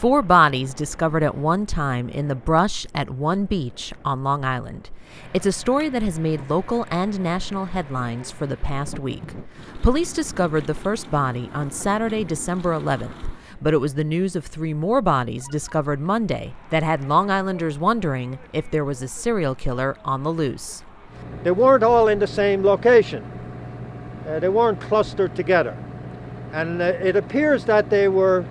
4 bodies discovered at one time in the brush at one beach on Long Island. It's a story that has made local and national headlines for the past week. Police discovered the first body on Saturday, December 11th, but it was the news of 3 more bodies discovered Monday that had Long Islanders wondering if there was a serial killer on the loose. They weren't all in the same location. They weren't clustered together. And it appears that they were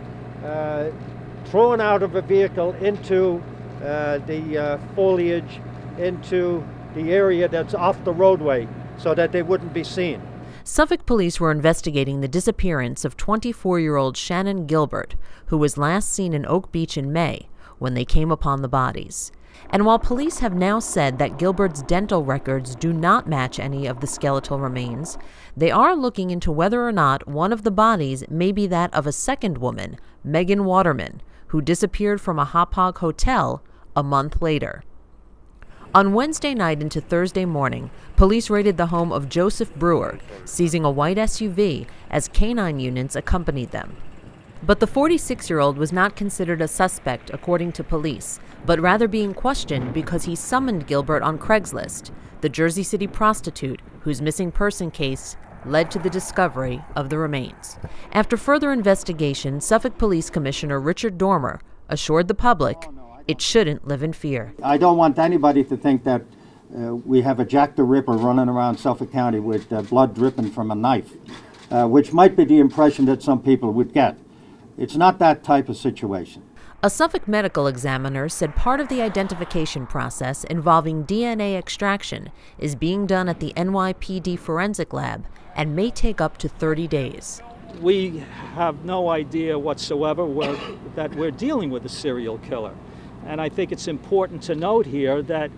thrown out of a vehicle into the foliage, into the area that's off the roadway so that they wouldn't be seen. Suffolk police were investigating the disappearance of 24-year-old Shannon Gilbert, who was last seen in Oak Beach in May when they came upon the bodies. And while police have now said that Gilbert's dental records do not match any of the skeletal remains, they are looking into whether or not one of the bodies may be that of a second woman, Megan Waterman, who disappeared from a Hop Hog hotel a month later. On Wednesday night into Thursday morning, police raided the home of Joseph Brewer, seizing a white SUV as canine units accompanied them. But the 46-year-old was not considered a suspect, according to police, but rather being questioned because he summoned Gilbert on Craigslist, the Jersey City prostitute whose missing person case led to the discovery of the remains. After further investigation, Suffolk Police Commissioner Richard Dormer assured the public it shouldn't live in fear. I don't want anybody to think that we have a Jack the Ripper running around Suffolk County with blood dripping from a knife, which might be the impression that some people would get. It's not that type of situation. A Suffolk medical examiner said part of the identification process involving DNA extraction is being done at the NYPD forensic lab and may take up to 30 days. We have no idea whatsoever that we're dealing with a serial killer. And I think it's important to note here that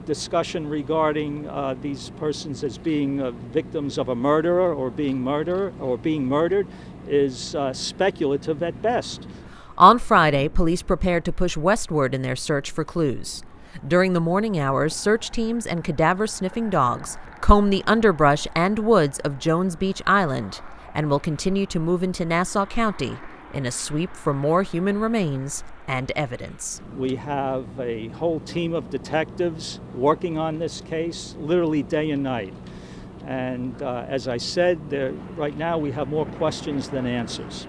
discussion regarding these persons as being victims of a murderer or being murdered is speculative at best. On Friday, police prepared to push westward in their search for clues. During the morning hours, search teams and cadaver-sniffing dogs combed the underbrush and woods of Jones Beach Island and will continue to move into Nassau County in a sweep for more human remains and evidence. We have a whole team of detectives working on this case, literally day and night. And as I said, right now we have more questions than answers.